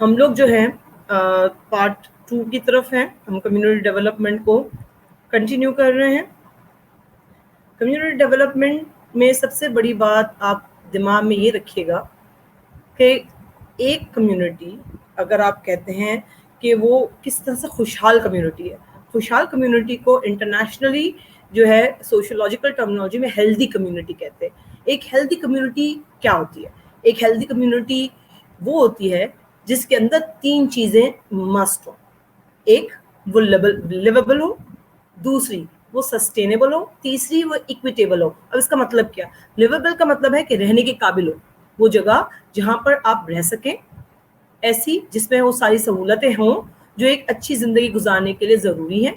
ہم لوگ جو ہے پارٹ 2 کی طرف ہیں. ہم کمیونٹی ڈیولپمنٹ کو کنٹینیو کر رہے ہیں. کمیونٹی ڈیولپمنٹ میں سب سے بڑی بات آپ دماغ میں یہ رکھیے گا کہ ایک کمیونٹی اگر آپ کہتے ہیں کہ وہ کس طرح سے خوشحال کمیونٹی ہے. خوشحال کمیونٹی کو انٹرنیشنلی جو ہے سوشولوجیکل ٹرمنالوجی میں ہیلدی کمیونٹی کہتے ہیں. ایک ہیلدی کمیونٹی کیا ہوتی ہے؟ ایک ہیلدی کمیونٹی وہ ہوتی ہے جس کے اندر 3 چیزیں مسٹ ہو. ایک وہ لیویبل ہو, دوسری وہ سسٹینیبل ہو, تیسری وہ ایکویٹیبل ہو. اب اس کا مطلب کیا؟ لیویبل کا مطلب ہے کہ رہنے کے قابل ہو, وہ جگہ جہاں پر آپ رہ سکیں, ایسی جس میں وہ ساری سہولتیں ہوں جو ایک اچھی زندگی گزارنے کے لیے ضروری ہیں.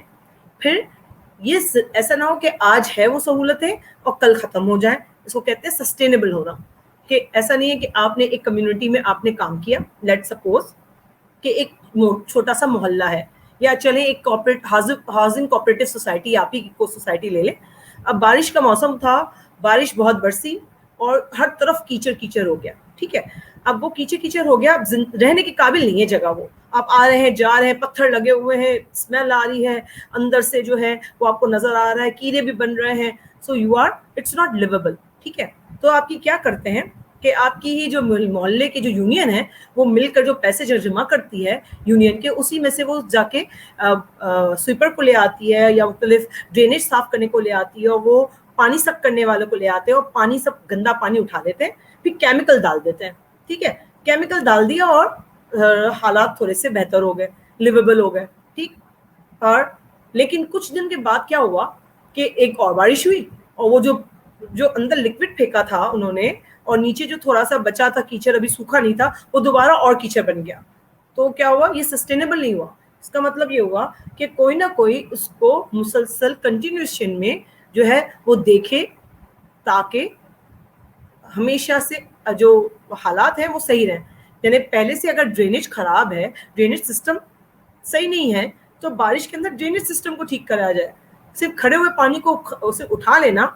پھر یہ ایسا نہ ہو کہ آج ہے وہ سہولتیں اور کل ختم ہو جائیں. اس کو کہتے ہیں سسٹینیبل ہونا, کہ ایسا نہیں ہے کہ آپ نے ایک کمیونٹی میں آپ نے کام کیا, لیٹ سپوز کہ ایک چھوٹا سا محلہ ہے, یا چلیں ایک ہاؤسنگ کوآپریٹو سوسائٹی, آپ ہی کو سوسائٹی لے لیں. اب بارش کا موسم تھا, بارش بہت برسی اور ہر طرف کیچڑ کیچڑ ہو گیا. ٹھیک ہے, اب وہ کیچڑ کیچڑ ہو گیا, اب رہنے کے قابل نہیں ہے جگہ. وہ آپ آ رہے ہیں جا رہے ہیں, پتھر لگے ہوئے ہیں, اسمیل آ رہی ہے اندر سے جو ہے وہ آپ کو نظر آ رہا ہے, کیڑے بھی بن رہے ہیں. So you are it's not livable. ٹھیک ہے, تو آپ کی کیا کرتے ہیں کہ آپ کی ہی جو محلے کی جو یونین ہے وہ مل کر جو پیسے جمع کرتی ہے یونین کے, اسی میں سے وہ جا کے سویپر کو لے آتی ہے یا مختلف ڈرینیج صاف کرنے کو لے آتی ہے, اور وہ پانی سک کرنے والوں کو لے آتے ہیں اور پانی سب گندا پانی اٹھا دیتے ہیں, پھر کیمیکل ڈال دیتے ہیں. ٹھیک ہے, کیمیکل ڈال دیا اور حالات تھوڑے سے بہتر ہو گئے, لیویبل ہو گئے. ٹھیک, اور لیکن کچھ دن کے بعد کیا ہوا کہ ایک اور بارش ہوئی, اور وہ جو اندر لکوڈ پھینکا تھا انہوں نے, اور نیچے جو تھوڑا سا بچا تھا کیچڑ ابھی سوکھا نہیں تھا, وہ دوبارہ اور کیچڑ بن گیا. تو کیا ہوا؟ یہ سسٹینیبل نہیں ہوا. اس کا مطلب یہ ہوا کہ کوئی نہ کوئی اس کو مسلسل کنٹینیوشن میں جو ہے وہ دیکھے, تاکہ ہمیشہ سے جو حالات ہیں وہ صحیح رہیں. یعنی پہلے سے اگر ڈرینیج خراب ہے, ڈرینیج سسٹم صحیح نہیں ہے, تو بارش کے اندر ڈرینیج سسٹم کو ٹھیک کرا جائے. صرف کھڑے ہوئے پانی کو اسے اٹھا لینا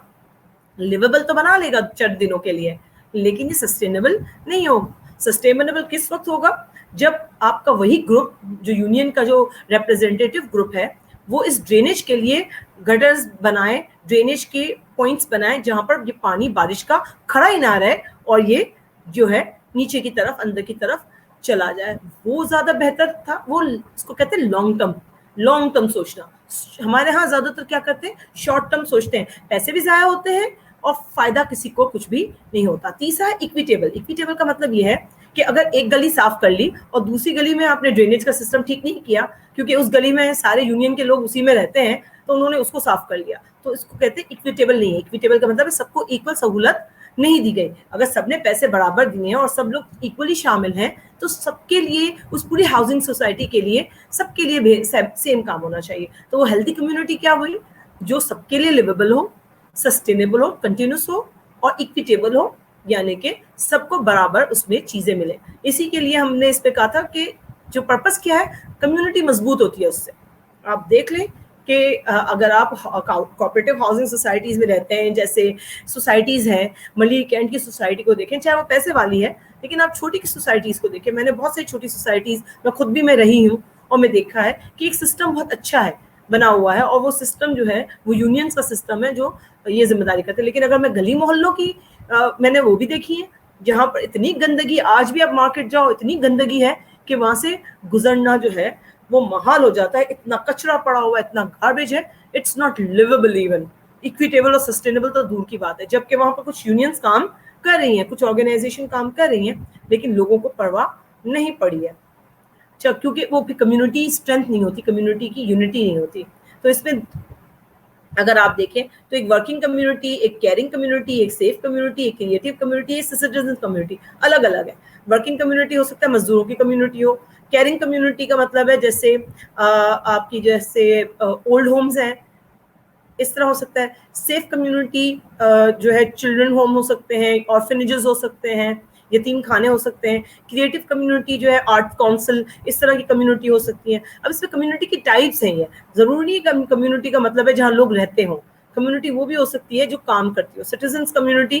لیویبل تو بنا لے گا چند دنوں کے لیے, لیکن یہ سسٹینیبل نہیں ہوگا. سسٹینیبل کس وقت ہوگا؟ جب آپ کا وہی گروپ جو یونین کا جو ریپرزینٹیٹیو گروپ ہے وہ اس ڈرینیج کے لیے گٹرز بنائے, ڈرینیج کے پوائنٹس بنائے جہاں پر یہ پانی بارش کا کھڑا ہی نہ رہے اور یہ جو ہے نیچے کی طرف اندر کی طرف چلا جائے. وہ زیادہ بہتر تھا. وہ اس کو کہتے ہیں لانگ ٹرم سوچنا. ہمارے ہاں زیادہ تر کیا کرتے ہیں؟ شارٹ ٹرم سوچتے ہیں, پیسے بھی ضائع ہوتے ہیں اور فائدہ کسی کو کچھ بھی نہیں ہوتا. تیسرا ہے ایکویٹیبل. ایکویٹیبل کا مطلب یہ ہے کہ اگر ایک گلی صاف کر لی اور دوسری گلی میں آپ نے ڈرینیج کا سسٹم ٹھیک نہیں کیا, کیونکہ اس گلی میں سارے یونین کے لوگ اسی میں رہتے ہیں, تو انہوں نے اس کو صاف کر لیا, تو اس کو کہتے ہیں ایکویٹیبل نہیں ہے. ایکویٹیبل کا مطلب ہے سب کو ایکول سہولت نہیں دی گئی. اگر سب نے پیسے برابر دیے ہیں اور سب لوگ ایکولی شامل ہیں, تو سب کے لیے, اس پوری ہاؤسنگ سوسائٹی کے لیے, سب کے لیے سیم کام ہونا چاہیے. تو وہ ہیلدی کمیونٹی کیا ہوئی؟ جو سب کے لیے لیویبل ہو, سسٹینیبل ہو, کنٹینیوس ہو اور ایکویٹیبل ہو, یعنی کہ سب کو برابر اس میں چیزیں ملیں. اسی کے لیے ہم نے اس پہ کہا تھا کہ جو پرپس کیا ہے, کمیونٹی مضبوط ہوتی ہے اس سے. آپ دیکھ لیں کہ اگر آپ کوآپریٹو ہاؤسنگ سوسائٹیز میں رہتے ہیں, جیسے سوسائٹیز ہیں, ملی کینٹ کی سوسائٹی کو دیکھیں, چاہے وہ پیسے والی ہے, لیکن آپ چھوٹی کی سوسائٹیز کو دیکھیں. میں نے بہت سی چھوٹی سوسائٹیز, میں خود بھی میں رہی ہوں, اور میں دیکھا ہے کہ ایک سسٹم بہت اچھا ہے بنا ہوا ہے, اور وہ سسٹم جو ہے وہ یونینز کا سسٹم ہے جو یہ ذمہ داری کرتے ہیں. لیکن اگر میں گلی محلوں کی میں نے وہ بھی دیکھی ہے جہاں پر اتنی گندگی, آج بھی آپ مارکیٹ جاؤ اتنی گندگی ہے کہ وہاں سے گزرنا جو ہے وہ محال ہو جاتا ہے. اتنا کچرا پڑا ہوا ہے, اتنا گاربیج ہے, اٹس ناٹ لیویبل ایون. ایکویٹیبل اور سسٹینیبل تو دور کی بات ہے. جبکہ وہاں پر کچھ یونینز کام کر رہی ہیں, کچھ آرگنائزیشن کام کر رہی ہیں, لیکن لوگوں کو پرواہ نہیں پڑی ہے, کیونکہ وہ کمیونٹی اسٹرینتھ نہیں ہوتی, کمیونٹی کی یونٹی نہیں ہوتی. تو اس میں اگر آپ دیکھیں تو ایک ورکنگ کمیونٹی, ایک کیئرنگ کمیونٹی, ایک سیف کمیونٹی, ایک کریٹو کمیونٹی, ایک سٹیزن کمیونٹی, الگ الگ ہے. ورکنگ کمیونٹی ہو سکتا ہے مزدوروں کی کمیونٹی ہو. کیئرنگ کمیونٹی کا مطلب ہے جیسے آپ کی جیسے اولڈ ہومز ہیں, اس طرح ہو سکتا ہے. سیف کمیونٹی جو ہے چلڈرن ہوم ہو سکتے ہیں, آرفنیجز ہو سکتے ہیں, یتیم خانے ہو سکتے ہیں. کریٹو کمیونٹی جو ہے آرٹ کونسل, اس طرح کی کمیونٹی ہو سکتی ہے. اب اس میں کمیونٹی کی ٹائپس ہیں. یہ ضروری نہیں کہ کمیونٹی کا مطلب ہے جہاں لوگ رہتے ہوں. کمیونٹی وہ بھی ہو سکتی ہے جو کام کرتی ہو. سٹیزنز کمیونٹی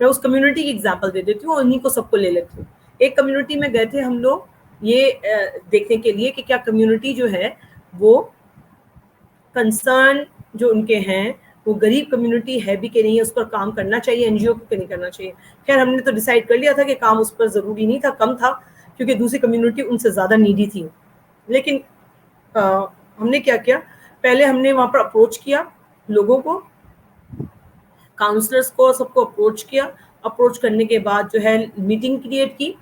میں اس کمیونٹی کی ایگزامپل دے دیتی ہوں اور انہیں کو سب کو لے لیتی ہوں. ایک کمیونٹی میں گئے تھے ہم لوگ یہ دیکھنے کے لیے کہ کیا کمیونٹی جو ہے وہ کنسرن جو ان کے ہیں وہ غریب کمیونٹی ہے بھی کہ نہیں, اس پر کام کرنا چاہیے این جی او کو کہ نہیں کرنا چاہیے. خیر ہم نے تو ڈیسائیڈ کر لیا تھا کہ کام اس پر ضروری نہیں تھا, کم تھا, کیونکہ دوسری کمیونٹی ان سے زیادہ نیڈی تھی. لیکن ہم نے کیا کیا, پہلے ہم نے وہاں پر اپروچ کیا لوگوں کو, کاؤنسلرس کو, سب کو اپروچ کیا. اپروچ کرنے کے بعد جو ہے میٹنگ کریٹ کی,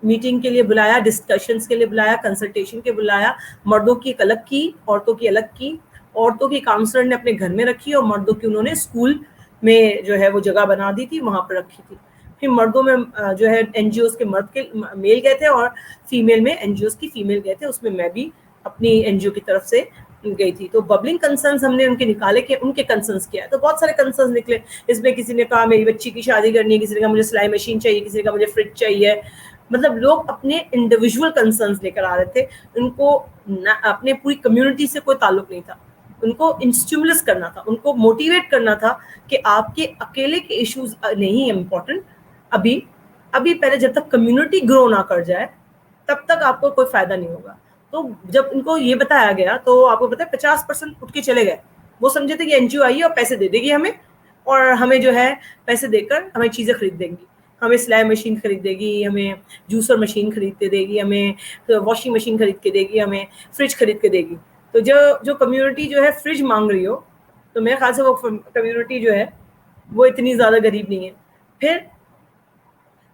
میٹنگ کے لیے بلایا, ڈسکشنز کے لیے بلایا, کنسلٹیشن کے بلایا. مردوں کی ایک الگ کی, عورتوں کی الگ کی. عورتوں کی کاؤنسلر نے اپنے گھر میں رکھی اور مردوں کی انہوں نے اسکول میں جو ہے وہ جگہ بنا دی تھی, وہاں پر رکھی تھی. پھر مردوں میں جو ہے این جی اوز کے مرد کے میل گئے تھے اور فیمیل میں این جی اوز کی فیمیل گئے تھے. اس میں میں بھی اپنی این جی او کی طرف سے گئی تھی. تو ببلنگ کنسرنس ہم نے ان کے نکالے کہ ان کے کنسرنس کیا ہے. تو بہت سارے کنسرنس نکلے. اس میں کسی نے کہا میری بچی کی شادی کرنی ہے, کسی نے کہا مجھے سلائی مشین چاہیے, کسی نے کہا مجھے فریج چاہیے. مطلب لوگ اپنے انڈیویجول کنسرنس لے کر آ رہے تھے. ان کو اپنے پوری کمیونٹی سے کوئی تعلق نہیں تھا. ان کو انسٹیمولس کرنا تھا, ان کو موٹیویٹ کرنا تھا کہ آپ کے اکیلے کے ایشوز نہیں امپورٹنٹ. ابھی پہلے جب تک کمیونٹی گرو نہ کر جائے تب تک آپ کو کوئی فائدہ نہیں ہوگا. تو جب ان کو یہ بتایا گیا تو آپ کو پتا ہے 50% اٹھ کے چلے گئے. وہ سمجھے تھے کہ این جی او آئی ہے اور پیسے دے دے گی ہمیں, اور ہمیں جو ہے پیسے دے کر ہمیں چیزیں خرید دیں گی, ہمیں سلائی مشین خرید دے گی, ہمیں جوسر مشین خرید کے دے گی, ہمیں واشنگ مشین خرید کے دے گی, ہمیں فریج خرید کے دے گی. تو جو کمیونٹی جو ہے فریج مانگ رہی ہو, تو میرے خیال سے وہ کمیونٹی جو ہے وہ اتنی زیادہ غریب نہیں ہے. پھر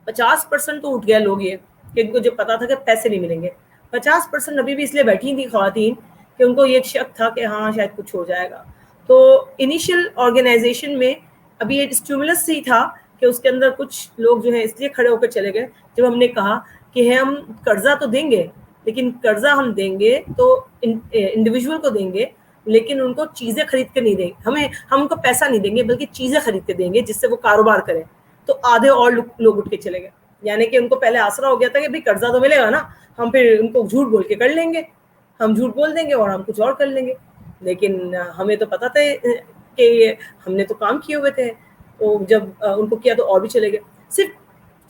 50% تو اٹھ گیا لوگ یہ کہ ان کو جب پتا تھا کہ پیسے نہیں ملیں گے. 50% ابھی بھی اس لیے بیٹھی تھی خواتین کہ ان کو یہ شک تھا کہ ہاں شاید کچھ ہو جائے گا. تو انیشیل آرگنائزیشن میں ابھی ایک اسٹیمولس ہی تھا کہ اس کے اندر کچھ لوگ جو ہے اس لیے کھڑے ہو کر چلے گئے جب ہم نے کہا کہ ہم قرضہ تو دیں گے, لیکن قرضہ ہم دیں گے تو انڈیویجول کو دیں گے, لیکن ان کو چیزیں خرید کے نہیں دیں گے. ہم ان کو پیسہ نہیں دیں گے بلکہ چیزیں خرید کے دیں گے جس سے وہ کاروبار کریں. تو آدھے اور لوگ اٹھ کے چلے گئے. یعنی کہ ان کو پہلے آسرا ہو گیا تھا کہ بھائی قرضہ تو ملے گا نا, ہم پھر ان کو جھوٹ بول کے کر لیں گے, ہم جھوٹ بول دیں گے اور ہم کچھ اور کر لیں گے. لیکن ہمیں تو پتا تھا کہ ہم نے تو کام کیے ہوئے تھے. تو جب ان کو کیا تو اور بھی چلے گئے. صرف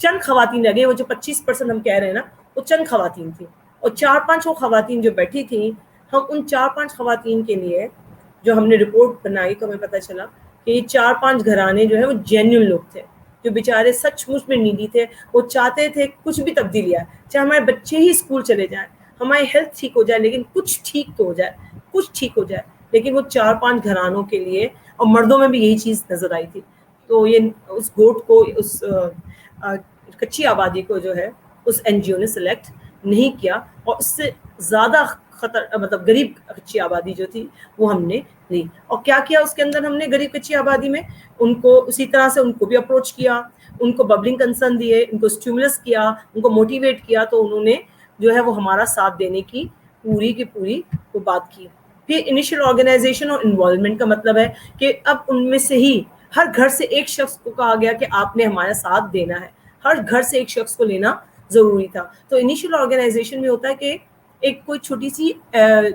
چند خواتین رہ گئی. وہ جو 25% ہم کہہ رہے ہیں نا, وہ چند خواتین تھیں, اور 4-5 وہ خواتین جو بیٹھی تھیں, ہم ان 4-5 خواتین کے لیے جو ہم نے رپورٹ بنائی تو ہمیں پتہ چلا کہ یہ 4-5 گھرانے جو ہے وہ جینیون لوگ تھے, جو بیچارے سچ مچ میں نیڈی تھے. وہ چاہتے تھے کچھ بھی تبدیلی آئے, چاہے ہمارے بچے ہی اسکول چلے جائیں, ہماری ہیلتھ ٹھیک ہو جائے, لیکن کچھ ٹھیک تو ہو جائے, کچھ ٹھیک ہو جائے. لیکن وہ 4-5 گھرانوں کے لیے, اور مردوں میں بھی یہی چیز نظر آئی تھی. تو یہ اس گوٹ کو, اس کچی آبادی کو جو ہے اس این جی او نے سلیکٹ نہیں کیا, اور اس سے زیادہ مطلب غریب کچی آبادی جو تھی وہ ہم نے لی. اور کیا کیا اس کے اندر ہم نے غریب کچی آبادی میں, ان کو اسی طرح سے ان کو بھی اپروچ کیا, ان کو ببلنگ کنسرن دیے, ان کو اسٹیمولس کیا, ان کو موٹیویٹ کیا. تو انہوں نے جو ہے وہ ہمارا ساتھ دینے کی پوری کی پوری وہ بات کی. پھر انیشیل آرگنائزیشن اور انوالومنٹ کا مطلب ہے کہ اب ان میں سے ہی ہر گھر سے ایک شخص کو کہا گیا کہ آپ نے ہمارا ساتھ دینا ہے. ہر گھر سے ایک شخص کو لینا ضروری تھا. تو انیشیل آرگنائزیشن میں ہوتا ہے کہ ایک کوئی چھوٹی سی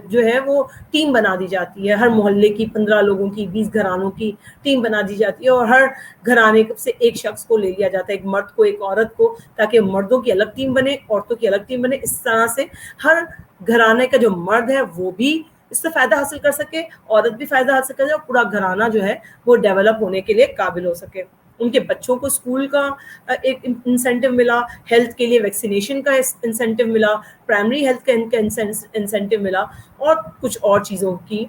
جو ہے وہ ٹیم بنا دی جاتی ہے, ہر محلے کی 15 لوگوں کی, 20 گھرانوں کی ٹیم بنا دی جاتی ہے, اور ہر گھرانے سے ایک شخص کو لے لیا جاتا ہے, ایک مرد کو, ایک عورت کو, تاکہ مردوں کی الگ ٹیم بنے, عورتوں کی الگ ٹیم بنے. اس طرح سے ہر گھرانے کا جو مرد ہے وہ بھی اس سے فائدہ حاصل کر سکے, عورت بھی فائدہ حاصل کر سکے, اور پورا گھرانہ جو ہے وہ ڈیولپ ہونے کے لیے قابل ہو سکے. ان کے بچوں کو اسکول کا ایک انسینٹیو ملا, ہیلتھ کے لیے ویکسینیشن کا انسینٹیو ملا, پرائمری ہیلتھ کا انسینٹیو ملا, اور کچھ اور چیزوں کی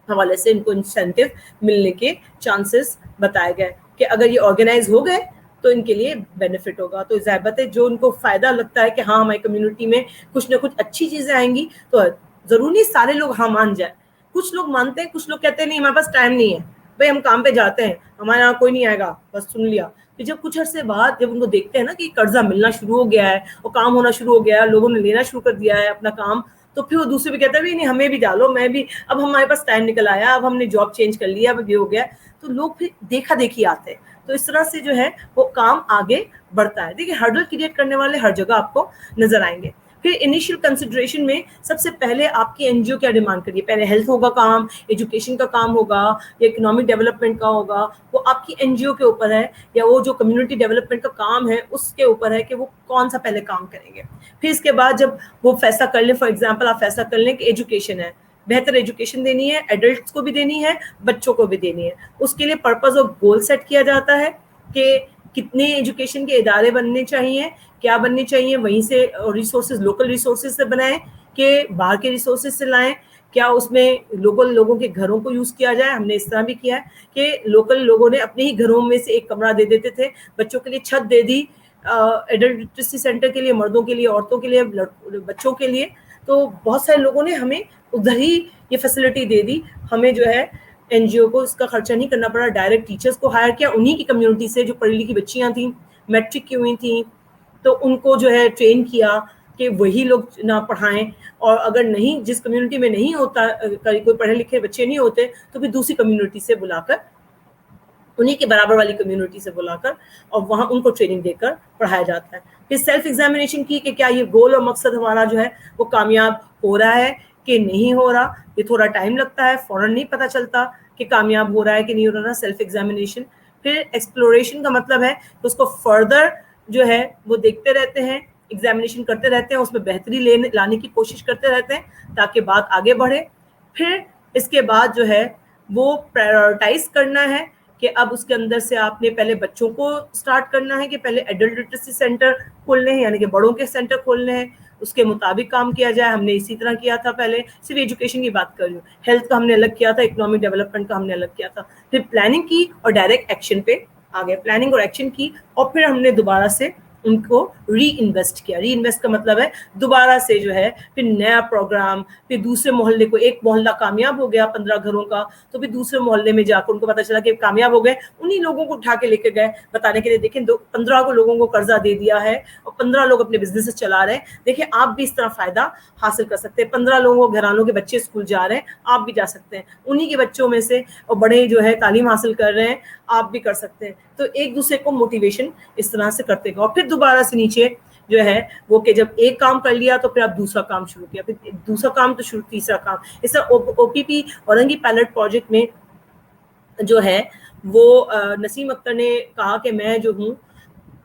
حوالے سے ان کو انسینٹیو ملنے کے چانسز بتائے گئے کہ اگر یہ آرگنائز ہو گئے تو ان کے لیے بینیفٹ ہوگا. تو ظاہر بات ہے جو ان کو فائدہ لگتا ہے کہ ہاں ہماری کمیونٹی میں کچھ نہ کچھ اچھی چیزیں آئیں گی, تو ضروری نہیں سارے لوگ ہاں مان جائیں. کچھ لوگ مانتے ہیں, کچھ لوگ کہتے ہیں نہیں ہمارے پاس ٹائم نہیں ہے, بھائی ہم کام پہ جاتے ہیں, ہمارے یہاں کوئی نہیں آئے گا, بس سن لیا. پھر جب کچھ عرصے بعد جب ان کو دیکھتے ہیں نا کہ قرضہ ملنا شروع ہو گیا ہے اور کام ہونا شروع ہو گیا ہے, لوگوں نے لینا شروع کر دیا ہے اپنا کام, تو پھر وہ دوسرے بھی کہتے ہیں نہیں ہمیں بھی ڈالو, میں بھی, اب ہمارے پاس ٹائم نکل آیا, اب ہم نے جاب چینج کر لیا, اب یہ ہو گیا. تو لوگ پھر دیکھا دیکھی آتے ہیں. تو اس طرح سے جو ہے وہ کام آگے بڑھتا ہے. دیکھیے ہرڈل کریٹ کرنے والے ہر جگہ آپ کو نظر آئیں گے. پھر انیشیل کنسیڈریشن میں سب سے پہلے آپ کی این جی او کیا ڈیمانڈ کریے. پہلے ہیلتھ ہوگا کام, ایجوکیشن کا کام ہوگا, یا اکنامک ڈیولپمنٹ کا ہوگا, وہ آپ کی این جی او کے اوپر ہے, یا وہ جو کمیونٹی ڈیولپمنٹ کا کام ہے اس کے اوپر ہے کہ وہ کون سا پہلے کام کریں گے. پھر اس کے بعد جب وہ فیصلہ کر لیں, فار ایگزامپل آپ فیصلہ کر لیں کہ ایجوکیشن ہے, بہتر ایجوکیشن دینی ہے, ایڈلٹس کو بھی دینی ہے, بچوں کو بھی دینی ہے, اس کے لیے پرپز اور گول سیٹ کیا جاتا ہے کہ کتنے ایجوکیشن کے ادارے بننے چاہیے, کیا بننے چاہیے, وہیں سے ریسورسز لوکل ریسورسز سے بنائیں کہ باہر کے ریسورسز سے لائیں, کیا اس میں لوگوں کے گھروں کو یوز کیا جائے. ہم نے اس طرح بھی کیا ہے کہ لوکل لوگوں نے اپنے ہی گھروں میں سے ایک کمرہ دے دیتے تھے, بچوں کے لیے چھت دے دی, ایڈلٹ لٹریسی سینٹر کے لیے, مردوں کے لیے, عورتوں کے لیے, بچوں کے لیے. تو بہت سارے لوگوں نے ہمیں ادھر ہی یہ فیسلٹی دے دی. ہمیں جو ہے این جی او کو اس کا خرچہ نہیں کرنا پڑا, ڈائریکٹ ٹیچرس کو ہائر کیا, انہی کی کمیونٹی سے جو پڑھی لکھی بچیاں تھیں, میٹرک کی ہوئی تھیں, تو ان کو جو ہے ٹرین کیا کہ وہی لوگ نہ پڑھائیں. اور اگر نہیں, جس کمیونٹی میں نہیں ہوتا, کوئی پڑھے لکھے بچے نہیں ہوتے, تو پھر دوسری کمیونٹی سے بلا کر, انہی کے برابر والی کمیونٹی سے بلا کر, اور وہاں ان کو ٹریننگ دے کر پڑھایا جاتا ہے. پھر سیلف ایگزامینیشن کی کہ کیا یہ گول اور مقصد ہمارا جو ہے وہ کامیاب ہو رہا ہے کہ نہیں ہو رہا. یہ تھوڑا ٹائم لگتا ہے, فوراً نہیں پتہ چلتا کہ کامیاب ہو رہا ہے کہ نہیں ہو رہا. Self examination. پھر ایکسپلوریشن کا مطلب ہے کہ اس کو فردر جو ہے وہ دیکھتے رہتے ہیں, ایگزامینیشن کرتے رہتے ہیں, اس میں بہتری لانے کی کوشش کرتے رہتے ہیں تاکہ بات آگے بڑھے. پھر اس کے بعد جو ہے وہ پرائیورٹائز کرنا ہے کہ اب اس کے اندر سے آپ نے پہلے بچوں کو سٹارٹ کرنا ہے کہ پہلے ایڈلٹ لٹریسی سینٹر کھولنے ہیں, یعنی کہ بڑوں کے سینٹر کھولنے ہیں, اس کے مطابق کام کیا جائے. ہم نے اسی طرح کیا تھا پہلے, صرف ایجوکیشن کی بات کر رہی ہوں, ہیلتھ کا ہم نے الگ کیا تھا, اکنامک ڈیولپمنٹ کا ہم نے الگ کیا تھا. پھر پلاننگ کی اور ڈائریکٹ ایکشن پہ آ گئے, پلاننگ اور ایکشن کی, اور پھر ہم نے دوبارہ سے ان کو ری انویسٹ کیا. ری انویسٹ کا مطلب ہے دوبارہ سے جو ہے پھر نیا پروگرام, پھر دوسرے محلے کو, ایک محلہ کامیاب ہو گیا 15 گھروں کا, تو پھر دوسرے محلے میں جا کر ان کو پتا چلا کہ کامیاب ہو گئے, انہی لوگوں کو اٹھا کے لے کے گئے بتانے کے لیے, دیکھیں 15 کو لوگوں کو قرضہ دے دیا ہے اور 15 لوگ اپنے بزنس چلا رہے ہیں, دیکھیں آپ بھی اس طرح فائدہ حاصل کر سکتے ہیں. 15 لوگوں گھرانوں کے بچے اسکول جا رہے ہیں, آپ بھی جا سکتے ہیں. انہی کے بچوں میں سے اور بڑے جو ہے تعلیم حاصل کر رہے ہیں, آپ بھی کر سکتے ہیں. تو ایک دوسرے کو موٹیویشن اس طرح سے کرتے گئے. اور پھر دوبارہ سے نیچے جو ہے وہ کہ جب ایک کام کر لیا تو پھر آپ دوسرا کام شروع کیا, پھر دوسرا کام تو شروع, تیسرا کام. اس طرح او پی پی اورنگی پائلٹ پروجیکٹ میں جو ہے وہ نسیم اختر نے کہا کہ میں جو ہوں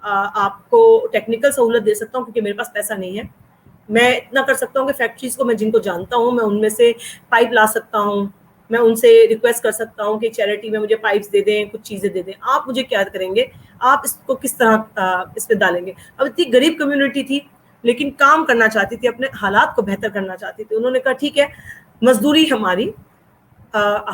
آپ کو ٹیکنیکل سہولت دے سکتا ہوں کیونکہ میرے پاس پیسہ نہیں ہے. میں اتنا کر سکتا ہوں کہ فیکٹریز کو میں جن کو جانتا ہوں میں ان میں سے پائپ لا سکتا ہوں, میں ان سے ریکویسٹ کر سکتا ہوں کہ چیریٹی میں مجھے پائپس دے دیں, کچھ چیزیں دے دیں. آپ مجھے کیا کریں گے, آپ اس کو کس طرح اس میں ڈالیں گے. اب اتنی غریب کمیونٹی تھی لیکن کام کرنا چاہتی تھی, اپنے حالات کو بہتر کرنا چاہتی تھی. انہوں نے کہا ٹھیک ہے, مزدوری ہماری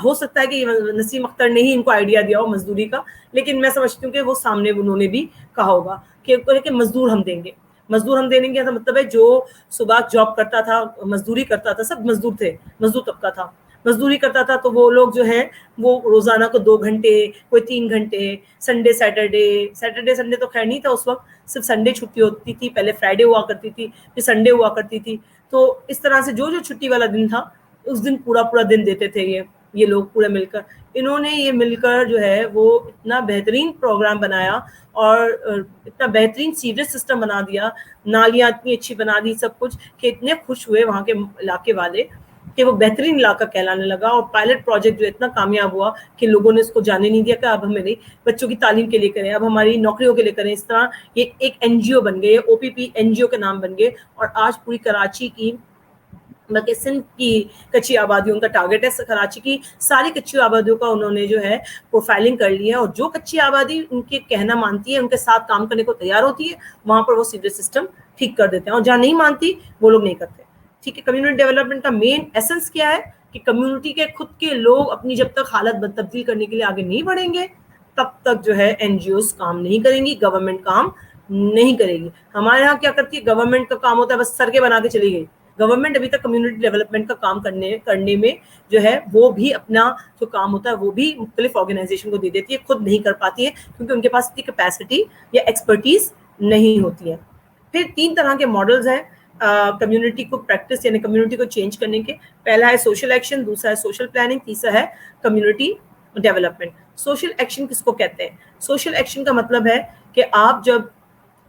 ہو سکتا ہے کہ نسیم اختر نے ہی ان کو آئیڈیا دیا ہو مزدوری کا, لیکن میں سمجھتی ہوں کہ وہ سامنے انہوں نے بھی کہا ہوگا کہ مزدور ہم دیں گے. مزدور ہم دینے کا مطلب ہے جو صبح جاب کرتا تھا, مزدوری کرتا تھا, سب مزدور تھے, مزدور طبقہ تھا, مزدوری کرتا تھا, تو وہ لوگ جو ہیں وہ روزانہ کو 2 گھنٹے, کوئی 3 گھنٹے, سنڈے سیٹرڈے سنڈے تو خیر نہیں تھا اس وقت, صرف سنڈے چھٹی ہوتی تھی, پہلے فرائیڈے ہوا کرتی تھی, پھر سنڈے ہوا کرتی تھی. تو اس طرح سے جو چھٹی والا دن تھا اس دن پورا دن دیتے تھے یہ لوگ پورے مل کر. انہوں نے یہ مل کر جو ہے وہ اتنا بہترین پروگرام بنایا اور اتنا بہترین سیوریج سسٹم بنا دیا, نالیاں اتنی اچھی بنا دی, سب کچھ, کہ اتنے خوش ہوئے وہاں کے علاقے والے کہ وہ بہترین علاقہ کہلانے لگا. اور پائلٹ پروجیکٹ جو اتنا کامیاب ہوا کہ لوگوں نے اس کو جانے نہیں دیا کہ اب ہمیں نہیں, بچوں کی تعلیم کے لیے کریں, اب ہماری نوکریوں کے لیے کریں. اس طرح یہ ایک این جی او بن گئے, او پی پی این جی او کے نام بن گئے. اور آج پوری کراچی کی بلکہ سندھ کی کچی آبادیوں کا ٹارگیٹ ہے. کراچی کی ساری کچی آبادیوں کا انہوں نے جو ہے پروفائلنگ کر لی ہے, اور جو کچی آبادی ان کے کہنا مانتی ہے, ان کے ساتھ کام کرنے کو تیار ہوتی ہے, وہاں پر وہ سیوریج سسٹم ٹھیک کر دیتے ہیں, اور جہاں نہیں مانتی وہ لوگ نہیں کرتے. ٹھیک ہے, کمیونٹی ڈیولپمنٹ کا مین ایسنس کیا ہے کہ کمیونٹی کے خود کے لوگ اپنی جب تک حالت تبدیل کرنے کے لیے آگے نہیں بڑھیں گے تب تک جو ہے این جی اوز کام نہیں کریں گی, گورنمنٹ کام نہیں کرے گی. ہمارے یہاں کیا کرتی ہے, گورنمنٹ کا کام ہوتا ہے بس سڑکیں بنا کے چلی گئی. گورنمنٹ ابھی تک کمیونٹی ڈیولپمنٹ کا کام کرنے میں جو ہے وہ بھی اپنا جو کام ہوتا ہے وہ بھی مختلف آرگنائزیشن کو دے دیتی ہے, خود نہیں کر پاتی ہے کیونکہ ان کے پاس اتنی کیپیسٹی یا ایکسپرٹیز نہیں ہوتی ہے. پھر 3 طرح کے ماڈلز ہیں کمیونٹی کو پریکٹس یعنی کمیونٹی کو چینج کرنے کے. پہلا ہے سوشل ایکشن, دوسرا ہے سوشل پلاننگ, تیسرا ہے کمیونٹی ڈیولپمنٹ. سوشل ایکشن کس کو کہتے ہیں؟ سوشل ایکشن کا مطلب ہے کہ آپ جب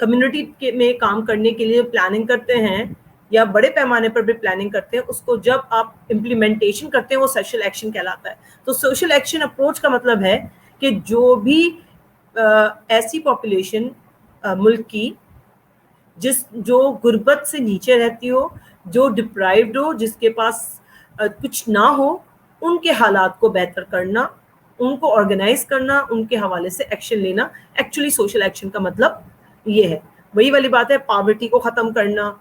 کمیونٹی میں کام کرنے کے لیے پلاننگ کرتے ہیں یا بڑے پیمانے پر بھی پلاننگ کرتے ہیں, اس کو جب آپ امپلیمنٹیشن کرتے ہیں وہ سوشل ایکشن کہلاتا ہے. تو سوشل ایکشن اپروچ کا مطلب ہے کہ جو بھی ایسی پاپولیشن ملک کی جو غربت سے نیچے رہتی ہو, جو ڈپرائیوڈ ہو, جس کے پاس کچھ نہ ہو, ان کے حالات کو بہتر کرنا, ان کو آرگنائز کرنا, ان کے حوالے سے ایکشن لینا. ایکچولی سوشل ایکشن کا مطلب یہ ہے. وہی والی بات ہے, پاورٹی کو ختم کرنا.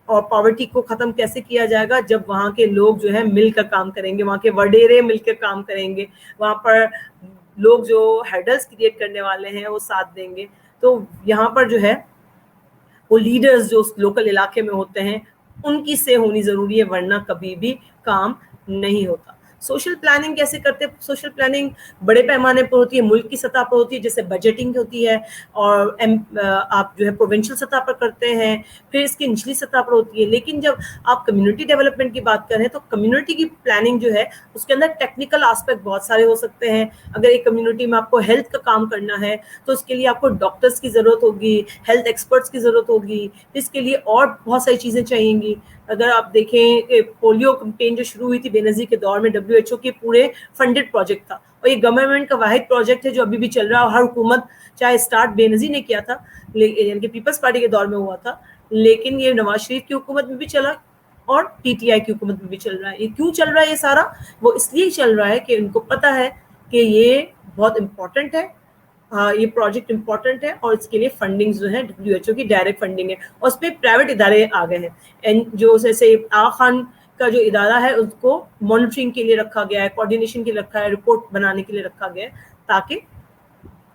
اور پاورٹی کو ختم کیسے کیا جائے گا؟ جب وہاں کے لوگ جو ہے مل کر کام کریں گے, وہاں کے وڈیرے مل کر کام کریں گے, وہاں پر لوگ جو ہیڈلز کریٹ کرنے والے ہیں وہ ساتھ دیں گے. تو یہاں پر جو ہے وہ لیڈرز جو لوکل علاقے میں ہوتے ہیں ان کی سے ہونی ضروری ہے, ورنہ کبھی بھی کام نہیں ہوتا. سوشل پلاننگ کیسے کرتے ہیں؟ سوشل پلاننگ بڑے پیمانے پر ہوتی ہے, ملک کی سطح پر ہوتی ہے, جیسے بجٹنگ ہوتی ہے, اور آپ جو ہے پروونشل سطح پر کرتے ہیں, پھر اس کی نچلی سطح پر ہوتی ہے. لیکن جب آپ کمیونٹی ڈیولپمنٹ کی بات کریں تو کمیونٹی کی پلاننگ جو ہے اس کے اندر ٹیکنیکل آسپیکٹ بہت سارے ہو سکتے ہیں. اگر ایک کمیونٹی میں آپ کو ہیلتھ کا کام کرنا ہے تو اس کے لیے آپ کو ڈاکٹرز کی ضرورت ہوگی, ہیلتھ ایکسپرٹس کی ضرورت ہوگی, اس کے لیے اور بہت ساری چیزیں چاہیے گی. اگر آپ دیکھیں کہ پولیو کمپین جو شروع ہوئی تھی بے نظیر کے دور میں, WHO کے پورے فنڈڈ پروجیکٹ تھا, اور یہ گورنمنٹ کا واحد پروجیکٹ ہے جو ابھی بھی چل رہا ہے. اور ہر حکومت, چاہے اسٹارٹ بے نظیر نے کیا تھا, یعنی کہ پیپلز پارٹی کے دور میں ہوا تھا, لیکن یہ نواز شریف کی حکومت میں بھی چلا اور PTI کی حکومت میں بھی چل رہا ہے. یہ کیوں چل رہا ہے یہ سارا؟ وہ اس لیے چل رہا ہے کہ ان کو پتہ ہے کہ یہ بہت امپورٹنٹ ہے, یہ پروجیکٹ امپورٹنٹ ہے, اور اس کے لیے فنڈنگ جو ہے WHO کی ڈائریکٹ فنڈنگ ہے, اور اس پہ پرائیویٹ ادارے آ گئے ہیں. جو جیسے آغا خان کا جو ادارہ ہے اس کو مانیٹرنگ کے لیے رکھا گیا ہے, کوآرڈینیشن کے لیے رکھا ہے, رپورٹ بنانے کے لیے رکھا گیا ہے, تاکہ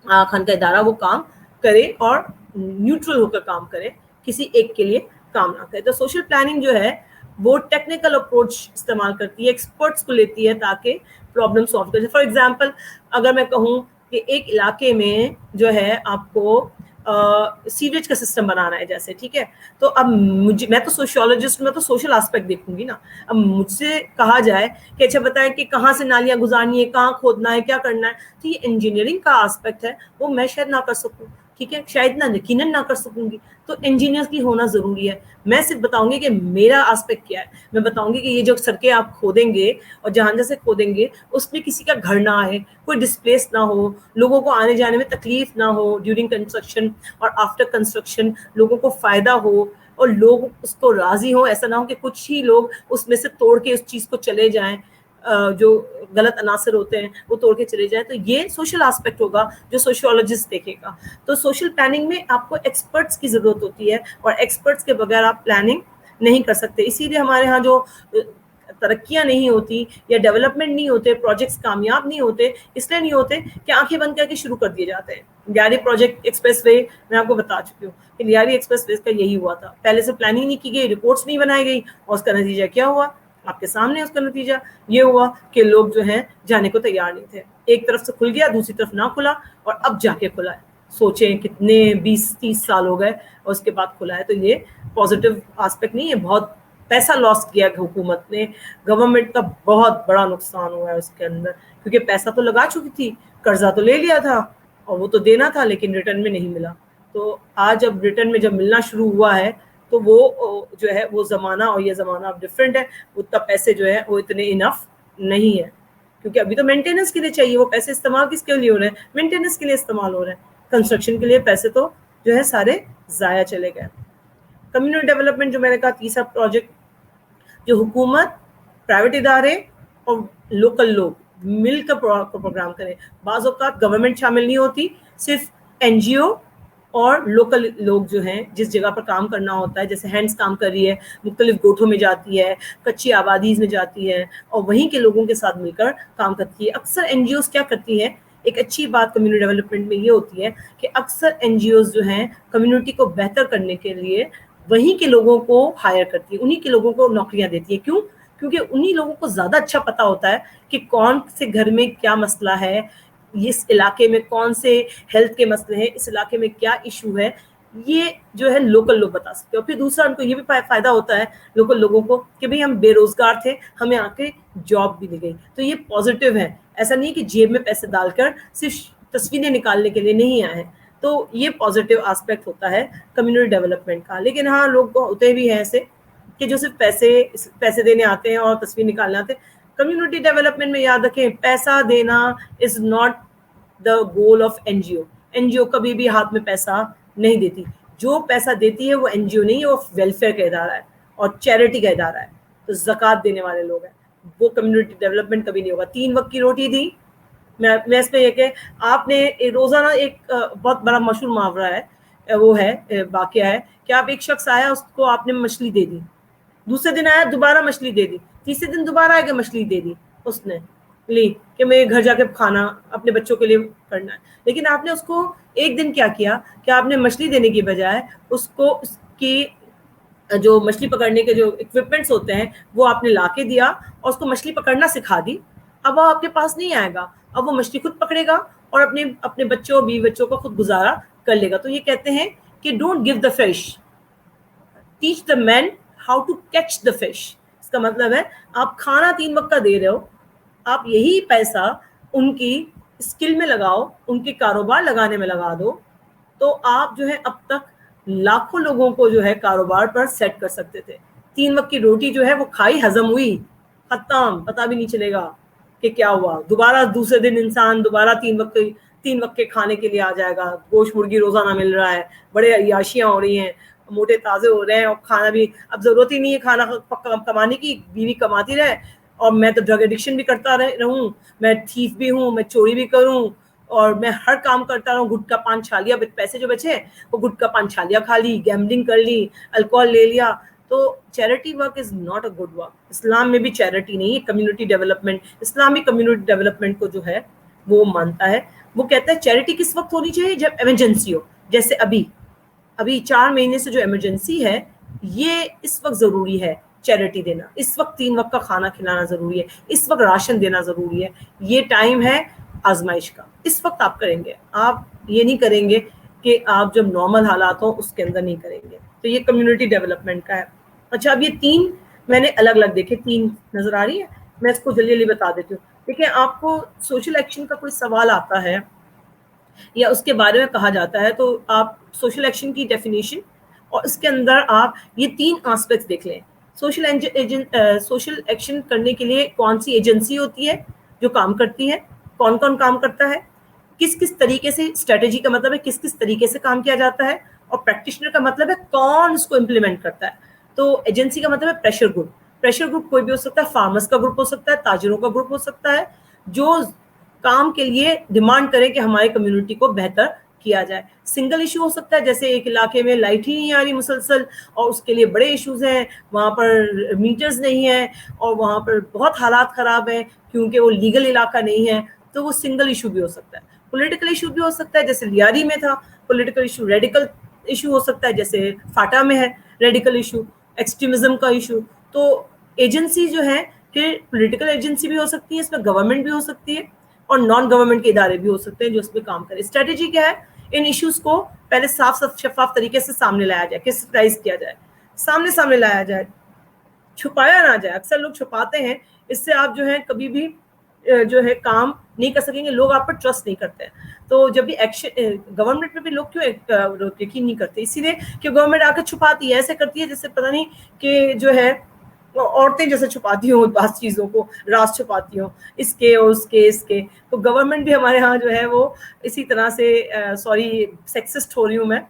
آغا خان کا ادارہ وہ کام کرے اور نیوٹرل ہو کر کام کرے, کسی ایک کے لیے کام نہ کرے. تو سوشل پلاننگ جو ہے وہ ٹیکنیکل اپروچ استعمال کرتی ہے, ایکسپرٹس کو لیتی ہے تاکہ پرابلم سالو کر. فار ایگزامپل اگر میں کہوں کہ ایک علاقے میں جو ہے آپ کو سیویج کا سسٹم بنانا ہے جیسے, ٹھیک ہے, تو اب میں تو سوشیولوجسٹ, میں تو سوشل آسپیکٹ دیکھوں گی نا. اب مجھ سے کہا جائے کہ اچھا بتائیں کہ کہاں سے نالیاں گزارنی ہے, کہاں کھودنا ہے, کیا کرنا ہے, تو یہ انجینئرنگ کا آسپیکٹ ہے, وہ میں شاید نہ کر سکوں, ٹھیک ہے, شاید نہ, یقیناً نہ کر سکوں گی. تو انجینئر کی ہونا ضروری ہے. میں صرف بتاؤں گی کہ میرا آسپیکٹ کیا ہے, میں بتاؤں گی کہ یہ جو سڑکیں آپ کھودیں گے اور جہاں جیسے کھودیں گے اس میں کسی کا گھر نہ آئے, کوئی ڈسپلیس نہ ہو, لوگوں کو آنے جانے میں تکلیف نہ ہو ڈیورنگ کنسٹرکشن, اور آفٹر کنسٹرکشن لوگوں کو فائدہ ہو, اور لوگ اس کو راضی ہوں. ایسا نہ ہو کہ کچھ ہی لوگ اس میں سے توڑ کے اس چیز کو چلے جائیں, جو غلط عناصر ہوتے ہیں وہ توڑ کے چلے جائیں. تو یہ سوشل آسپیکٹ ہوگا جو سوشیولوجسٹ دیکھے گا. تو سوشل پلاننگ میں آپ کو ایکسپرٹس کی ضرورت ہوتی ہے, اور ایکسپرٹس کے بغیر آپ پلاننگ نہیں کر سکتے. اسی لیے ہمارے ہاں جو ترقیاں نہیں ہوتی یا ڈیولپمنٹ نہیں ہوتے, پروجیکٹس کامیاب نہیں ہوتے, اس لیے نہیں ہوتے کہ آنکھیں بند کر کے شروع کر دیے جاتے ہیں. لیاری پروجیکٹ ایکسپریس وے میں آپ کو بتا چکی ہوں کہ لیاری ایکسپریس وے کا یہی ہوا تھا, پہلے سے پلاننگ نہیں کی گئی, رپورٹس نہیں بنائی گئی, اور اس کا نتیجہ کیا ہوا آپ کے سامنے. اس کا نتیجہ یہ ہوا کہ لوگ جو ہیں جانے کو تیار نہیں تھے. ایک طرف سے کھل گیا, دوسری طرف نہ کھلا, اور اب جا کے کھلا ہے. سوچیں کتنے 20-30 سال ہو گئے اور اس کے بعد کھلا ہے. تو یہ پازیٹیو آسپیکٹ نہیں ہے. بہت پیسہ لاس کیا حکومت نے, گورنمنٹ کا بہت بڑا نقصان ہوا ہے اس کے اندر, کیونکہ پیسہ تو لگا چکی تھی, قرضہ تو لے لیا تھا, اور وہ تو دینا تھا لیکن ریٹرن میں نہیں ملا. تو آج اب ریٹرن میں جب ملنا شروع ہوا ہے تو وہ جو ہے وہ زمانہ اور یہ زمانہ اب ڈفرینٹ ہے. اتنا پیسے جو ہے وہ اتنے انف نہیں ہے, کیونکہ ابھی تو مینٹیننس کے لیے چاہیے. وہ پیسے استعمال کس کے لیے ہو رہے ہیں؟ مینٹیننس کے لیے استعمال ہو رہے ہیں. کنسٹرکشن کے لیے پیسے تو جو ہے سارے ضائع چلے گئے. کمیونٹی ڈیولپمنٹ جو میں نے کہا تیسرا پروجیکٹ, جو حکومت, پرائیویٹ ادارے اور لوکل لوگ مل کر پروگرام کریں. بعض اوقات گورنمنٹ شامل نہیں ہوتی, صرف NGO اور لوکل لوگ جو ہیں جس جگہ پر کام کرنا ہوتا ہے, جیسے ہینڈس کام کر رہی ہے, مختلف گوٹھوں میں جاتی ہے, کچی آبادیز میں جاتی ہے, اور وہیں کے لوگوں کے ساتھ مل کر کام کرتی ہے. اکثر NGOs کیا کرتی ہیں, ایک اچھی بات کمیونٹی ڈیولپمنٹ میں یہ ہوتی ہے کہ اکثر NGOs جو ہیں کمیونٹی کو بہتر کرنے کے لیے وہیں کے لوگوں کو ہائر کرتی ہے, انہیں کے لوگوں کو نوکریاں دیتی ہے. کیوں؟ کیونکہ انہی لوگوں کو زیادہ اچھا پتا ہوتا ہے کہ کون سے گھر میں کیا مسئلہ ہے, اس علاقے میں کون سے ہیلتھ کے مسئلے ہیں, اس علاقے میں کیا ایشو ہے, یہ جو ہے لوکل لوگ بتا سکتے ہیں. اور پھر دوسرا ان کو یہ بھی فائدہ ہوتا ہے لوکل لوگوں کو کہ بھئی ہم بے روزگار تھے, ہمیں آ کے جاب بھی مل گئی. تو یہ پازیٹیو ہے, ایسا نہیں کہ جیب میں پیسے ڈال کر صرف تصویریں نکالنے کے لیے نہیں آئے ہیں. تو یہ پازیٹیو آسپیکٹ ہوتا ہے کمیونٹی ڈیولپمنٹ کا. لیکن ہاں لوگ ہوتے بھی ہیں ایسے کہ جو صرف پیسے دینے آتے ہیں اور تصویر نکالنے آتے ہیں. کمیونٹی ڈیولپمنٹ میں یاد رکھیں پیسہ دینا is not the goal of N G O. N G O کبھی بھی ہاتھ میں پیسہ نہیں دیتی. جو پیسہ دیتی ہے وہ این جی او نہیں ہے, وہ ویلفیئر کا ادارہ ہے اور چیریٹی کا ادارہ ہے. تو زکوٰۃ دینے والے لوگ ہیں, وہ کمیونٹی ڈیولپمنٹ کبھی نہیں ہوگا. 3 وقت کی روٹی دی. میں اس میں یہ کہ آپ نے روزانہ ایک بہت بڑا مشہور محاورہ ہے, وہ ہے واقعہ ہے کہ آپ ایک شخص آیا, اس کو آپ نے مچھلی دے دی, دوسرے دن آیا دوبارہ مچھلی دے دی, تیسرے دن دوبارہ آیا کہ مچھلی دے دی اس نے لی کہ میں گھر جا کے کھانا اپنے بچوں کے لیے کرنا ہے. لیکن آپ نے اس کو ایک دن کیا کیا کہ آپ نے مچھلی دینے کی بجائے اس کو اس کی جو مچھلی پکڑنے کے جو اکوپمنٹس ہوتے ہیں وہ آپ نے لا کے دیا اور اس کو مچھلی پکڑنا سکھا دی. اب وہ آپ کے پاس نہیں آئے گا, اب وہ مچھلی خود پکڑے گا اور اپنے بچوں بیوی بچوں کا خود گزارا کر لے گا. تو یہ کہتے ہیں کہ don't give the fish, teach the man how to catch the fish. اس کا مطلب ہے آپ کھانا 3 وقت کا دے رہے ہو, آپ یہی پیسہ ان کی اسکل میں لگاؤ, ان کے کاروبار لگانے میں لگا دو, تو آپ جو ہے اب تک لاکھوں لوگوں کو جو ہے کاروبار پر سیٹ کر سکتے تھے. 3 وقت کی روٹی جو ہے وہ کھائی, ہضم ہوئی, ختم, پتہ بھی نہیں چلے گا کہ کیا ہوا. دوبارہ دوسرے دن انسان دوبارہ 3 وقت کے کھانے کے لیے آ جائے گا. گوشت مرغی روزانہ مل رہا ہے, بڑے عیاشیاں ہو رہی ہیں, موٹے تازے ہو رہے ہیں, اور کھانا بھی اب ضرورت ہی نہیں ہے کھانا کمانے کی, بیوی کماتی رہے. اور میں تو ڈرگ ایڈکشن بھی کرتا رہوں, میں تھیف بھی ہوں, میں چوری بھی کروں, اور میں ہر کام کرتا رہوں. گٹکا پان چھا لیا, پیسے جو بچے وہ گٹکا پان چھا لیا, کھا لی, گیمبلنگ کر لی, الکوہل لے لیا. تو charity work is not a good work. اسلام میں بھی چیریٹی نہیں ہے, کمیونٹی ڈیولپمنٹ. اسلام بھی کمیونٹی ڈیولپمنٹ کو جو ہے وہ مانتا ہے. وہ کہتا ہے چیریٹی کس وقت ہونی چاہیے, جب ایمرجنسی ہو. جیسے ابھی 4 مہینے سے جو ایمرجنسی ہے, یہ اس وقت ضروری ہے چیریٹی دینا. اس وقت 3 وقت کا کھانا کھلانا ضروری ہے, اس وقت راشن دینا ضروری ہے. یہ ٹائم ہے آزمائش کا, اس وقت آپ کریں گے. آپ یہ نہیں کریں گے کہ آپ جب نارمل حالات ہوں اس کے اندر نہیں کریں گے. تو یہ کمیونٹی ڈیولپمنٹ کا ہے. اچھا, اب یہ 3 میں نے الگ الگ دیکھے, 3 نظر آ رہی ہے, میں اس کو جلدی جلدی بتا دیتی ہوں. دیکھیں, آپ کو سوشل ایکشن کا کوئی سوال آتا ہے یا اس کے بارے میں کہا جاتا ہے, تو آپ سوشل ایکشن کی ڈیفینیشن اور اس کے اندر آپ یہ 3 آسپیکٹس دیکھ لیں. سوشل ایکشن کرنے کے لیے کون سی ایجنسی ہوتی ہے جو کام کرتی ہے, کون کون کام کرتا ہے, کس کس طریقے سے, اسٹریٹجی کا مطلب ہے کس کس طریقے سے کام کیا جاتا ہے, اور پریکٹیشنر کا مطلب ہے کون اس کو امپلیمنٹ کرتا ہے. تو ایجنسی کا مطلب ہے پریشر گروپ. پریشر گروپ کوئی بھی ہو سکتا ہے, فارمرز کا گروپ ہو سکتا ہے, تاجروں کا گروپ ہو سکتا ہے, جو کام کے لیے ڈیمانڈ کریں کہ ہماری کمیونٹی کو بہتر کیا جائے. سنگل ایشو ہو سکتا ہے, جیسے ایک علاقے میں لائٹ ہی نہیں آ رہی مسلسل, اور اس کے لیے بڑے ایشوز ہیں, وہاں پر میٹرز نہیں ہیں, اور وہاں پر بہت حالات خراب ہیں کیونکہ وہ لیگل علاقہ نہیں ہے. تو وہ سنگل ایشو بھی ہو سکتا ہے. پولیٹیکل ایشو بھی ہو سکتا ہے, جیسے لیاری میں تھا پولیٹیکل ایشو. ریڈیکل ایشو ہو سکتا ہے, جیسے فاٹا میں ہے ریڈیکل ایشو, ایکسٹریمزم کا ایشو. تو ایجنسی جو ہے پھر پولیٹیکل ایجنسی بھی ہو سکتی ہے, اس میں گورنمنٹ بھی ہو سکتی ہے, اور نان گورنمنٹ کے ادارے بھی ہو سکتے ہیں جو اس پہ کام کرے. اسٹریٹجی کیا ہے, ان ایشوز کو پہلے صاف شفاف طریقے سے سامنے لایا جائے, کریسٹلائز کیا جائے, سامنے لایا جائے, چھپایا نہ جائے. اکثر لوگ چھپاتے ہیں, اس سے آپ جو ہے کبھی بھی جو ہے کام نہیں کر سکیں گے. لوگ آپ پر ٹرسٹ نہیں کرتے ہیں. تو جب بھی ایکشن, گورنمنٹ پہ بھی لوگ کیوں یقین نہیں کرتے, اسی لیے کہ گورنمنٹ آ کے چھپاتی ہے, ایسے کرتی ہے جیسے پتہ نہیں کہ جو ہے عورتیں جیسے چھپاتی ہوں بعض چیزوں کو, راز چھپاتی ہوں اس کے اور اس کے. تو گورنمنٹ بھی ہمارے ہاں جو ہے وہ اسی طرح سے, سوری سیکسسٹ ہو رہی ہوں میں,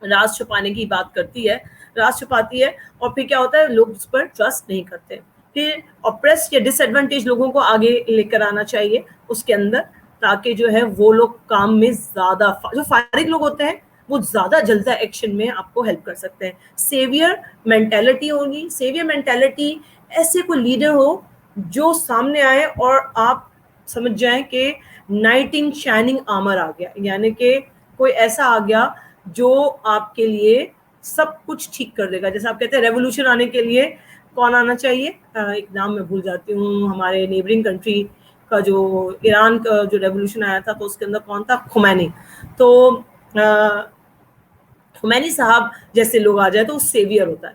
راز چھپانے کی بات کرتی ہے, راز چھپاتی ہے, اور پھر کیا ہوتا ہے, لوگ اس پر ٹرسٹ نہیں کرتے. پھر اپریس یا ڈس ایڈوانٹیج لوگوں کو آگے لے کر آنا چاہیے اس کے اندر, تاکہ جو ہے وہ لوگ کام میں زیادہ, جو فارغ لوگ ہوتے ہیں وہ زیادہ جلدہ ایکشن میں آپ کو ہیلپ کر سکتے ہیں. سیویئر مینٹیلٹی ہوگی. سیویئر مینٹیلٹی ایسے کوئی لیڈر ہو جو سامنے آئے اور آپ سمجھ جائیں کہ نائٹ ان شائننگ آرمر آ گیا, یعنی کہ کوئی ایسا آ گیا جو آپ کے لیے سب کچھ ٹھیک کر دے گا. جیسے آپ کہتے ہیں ریولوشن آنے کے لیے کون آنا چاہیے, ایک نام میں بھول جاتی ہوں, ہمارے نیبرنگ کنٹری کا جو ایران کا جو ریولوشن آیا تھا تو اس کے اندر کون تھا, خمینی. تو خمینی صاحب جیسے لوگ آ جائے تو وہ سیویئر ہوتا ہے.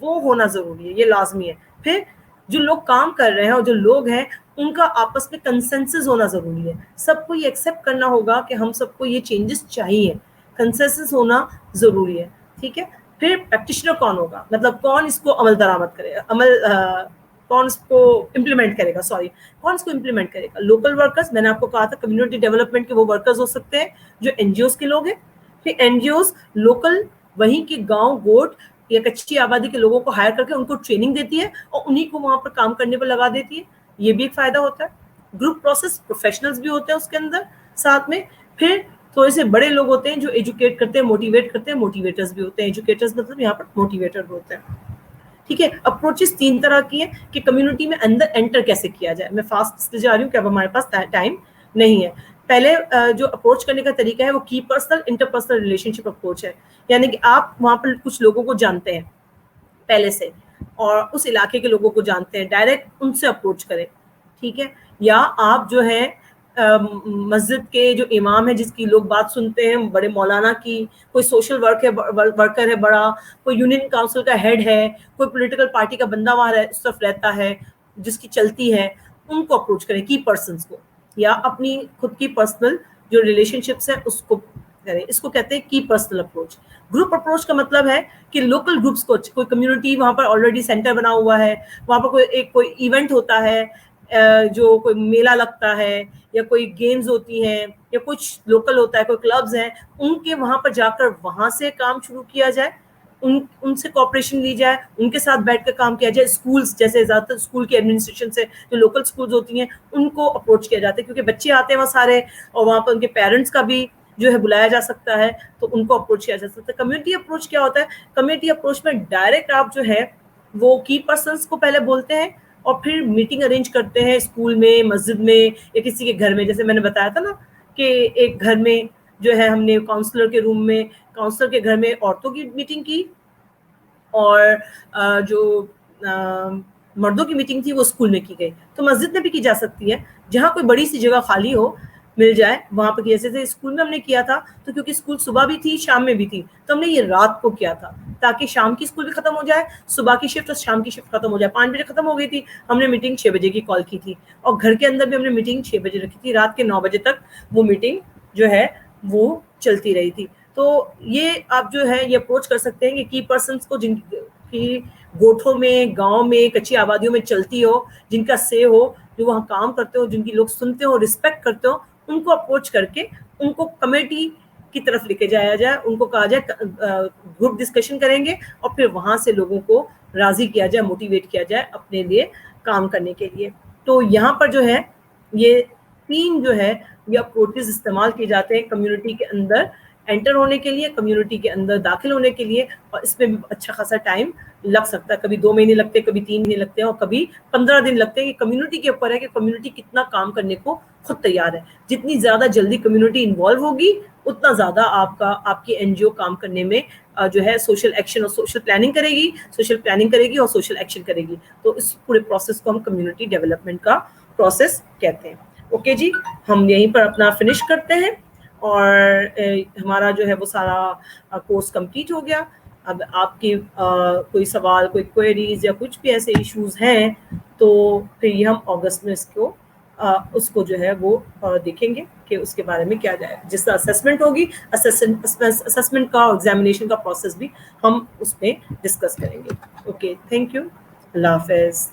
وہ ہونا ضروری ہے, یہ لازمی ہے. پھر جو لوگ کام کر رہے ہیں اور جو لوگ ہیں ان کا آپس میں کنسنسس ہونا ضروری ہے. سب کو یہ ایکسیپٹ کرنا ہوگا کہ ہم سب کو یہ چینجز چاہیے, کنسنسس ہونا ضروری ہے. ٹھیک ہے. پھر پریکٹیشنر کون ہوگا, مطلب کون اس کو عمل درآمد کرے گا, کون اس کو امپلیمنٹ کرے گا, کون اس کو امپلیمنٹ کرے گا. لوکل ورکرز, میں نے آپ کو کہا تھا کمیونٹی ڈیولپمنٹ کے وہ ورکرز ہو سکتے ہیں جو این جی اوز کے لوگ ہیں. پھر این جی اوز لوکل وہیں کے گاؤں گوٹ یا کچی آبادی کے لوگوں کو ہائر کر کے ان کو ٹریننگ دیتی ہے اور انہیں کو وہاں پر کام کرنے پر لگا دیتی ہے. یہ بھی ایک فائدہ ہوتا ہے. گروپ پروسیس, پروفیشنلز بھی ہوتے ہیں اس کے اندر ساتھ میں. پھر تھوڑے سے بڑے لوگ ہوتے ہیں جو ایجوکیٹ کرتے ہیں, موٹیویٹ کرتے ہیں, موٹیویٹرز بھی ہوتے ہیں. ایجوکیٹرز مطلب یہاں پر موٹیویٹر ہوتے ہیں. ٹھیک ہے. اپروچز 3 طرح کی ہیں کہ کمیونٹی میں اندر انٹر کیسے کیا جائے. میں فاسٹ جا رہی ہوں کہ اب ہمارے پاس ٹائم نہیں ہے. پہلے جو اپروچ کرنے کا طریقہ ہے وہ کی پرسنل انٹرپرسنل ریلیشن شپ اپروچ ہے. یعنی کہ آپ وہاں پر کچھ لوگوں کو جانتے ہیں پہلے سے اور اس علاقے کے لوگوں کو جانتے ہیں, ڈائریکٹ ان سے اپروچ کریں. ٹھیک ہے. یا آپ جو ہے مسجد کے جو امام ہے جس کی لوگ بات سنتے ہیں, بڑے مولانا کی, کوئی سوشل ورکر ہے بڑا, کوئی یونین کاؤنسل کا ہیڈ ہے, کوئی پولیٹیکل پارٹی کا بندہ وہاں اس طرف رہتا ہے جس کی چلتی ہے, ان کو اپروچ کریں, کی پرسنس کو. یا اپنی خود کی پرسنل جو ریلیشن شپس ہیں اس کو کریں. اس کو کہتے ہیں کی پرسنل اپروچ. گروپ اپروچ کا مطلب ہے کہ لوکل گروپس کو, کوئی کمیونٹی وہاں پر آلریڈی سینٹر بنا ہوا ہے, وہاں پر کوئی ایونٹ ہوتا ہے, جو کوئی میلہ لگتا ہے یا کوئی گیمز ہوتی ہیں یا کچھ لوکل ہوتا ہے, کوئی کلبز ہیں, ان کے وہاں پر جا کر وہاں سے کام شروع کیا جائے, ان سے کوآپریشن لی جائے, ان کے ساتھ بیٹھ کر کام کیا جائے. اسکولز جیسے زیادہ تر اسکول کی ایڈمنسٹریشن سے جو لوکل اسکولز ہوتی ہیں ان کو اپروچ کیا جاتا ہے, کیونکہ بچے آتے ہیں وہاں سارے اور وہاں پر ان کے پیرنٹس کا بھی جو ہے بلایا جا سکتا ہے, تو ان کو اپروچ کیا جا سکتا ہے. کمیونٹی اپروچ کیا ہوتا ہے, کمیونٹی اپروچ میں ڈائریکٹ آپ جو ہے وہ کی پرسنس کو پہلے بولتے ہیں اور پھر میٹنگ ارینج کرتے ہیں اسکول میں, مسجد میں یا کسی کے گھر میں. جیسے میں نے بتایا تھا نا کہ ایک گھر میں جو ہے ہم نے کاؤنسلر کے روم میں, کاؤنسلر کے گھر میں عورتوں کی میٹنگ کی اور جو مردوں کی میٹنگ تھی وہ اسکول میں کی گئی. تو مسجد میں بھی کی جا سکتی ہے, جہاں کوئی بڑی سی جگہ خالی ہو مل جائے وہاں پہ. جیسے اسکول میں ہم نے کیا تھا تو کیونکہ اسکول صبح بھی تھی شام میں بھی تھی تو ہم نے یہ رات کو کیا تھا تاکہ شام کی اسکول بھی ختم ہو جائے, صبح کی شفٹ اور شام کی شفٹ ختم ہو جائے. 5 بجے ختم ہو گئی تھی, ہم نے میٹنگ 6 بجے کی کال کی تھی, اور گھر کے اندر بھی ہم نے میٹنگ 6 بجے رکھی تھی. رات کے 9 بجے تک وہ میٹنگ جو ہے وہ چلتی رہی تھی. تو یہ آپ جو ہے یہ اپروچ کر سکتے ہیں کہ کی پرسنس کو جن کی گوٹھوں میں, گاؤں میں, کچی آبادیوں میں چلتی ہو, جن کا سے ہو, جو وہاں کام کرتے ہو, جن کی لوگ سنتے ہو, رسپیکٹ کرتے ہو, ان کو اپروچ کر کے ان کو کمیٹی کی طرف لے کے جایا جائے. ان کو کہا جائے گروپ ڈسکشن کریں گے اور پھر وہاں سے لوگوں کو راضی کیا جائے, موٹیویٹ کیا جائے اپنے لیے کام کرنے کے لیے. تو یہاں پر جو ہے یہ 3 جو ہے یہ اپروچز استعمال کیے جاتے ہیں کمیونٹی کے اندر انٹر ہونے کے لیے, کمیونٹی کے اندر داخل ہونے کے لیے. اور اس میں بھی اچھا خاصا ٹائم لگ سکتا ہے, کبھی 2 مہینے لگتے ہیں, کبھی 3 مہینے لگتے ہیں, اور کبھی 15 دن لگتے ہیں. یہ کمیونٹی کے اوپر ہے کہ کمیونٹی کتنا کام کرنے کو خود تیار ہے. جتنی زیادہ جلدی کمیونٹی انوالو ہوگی اتنا زیادہ آپ کی این جی او کام کرنے میں جو ہے سوشل ایکشن اور سوشل پلاننگ کرے گی اور سوشل ایکشن کرے گی. تو اس پورے پروسیس کو ہم کمیونٹی ڈیولپمنٹ کا پروسیس کہتے ہیں. اوکے جی, ہم یہیں پر اپنا فنش کرتے ہیں اور ہمارا جو ہے وہ سارا کورس کمپلیٹ ہو گیا. اب آپ کی کوئی سوال, کوئی کوئریز یا کچھ بھی ایسے ایشوز ہیں تو پھر یہ ہم اگست میں اس کو جو ہے وہ دیکھیں گے کہ اس کے بارے میں کیا جائے. جس طرح اسسمنٹ ہوگی, اسسمنٹ کا اور ایگزامینیشن کا پروسیس بھی ہم اس میں ڈسکس کریں گے. اوکے, تھینک یو, اللہ حافظ.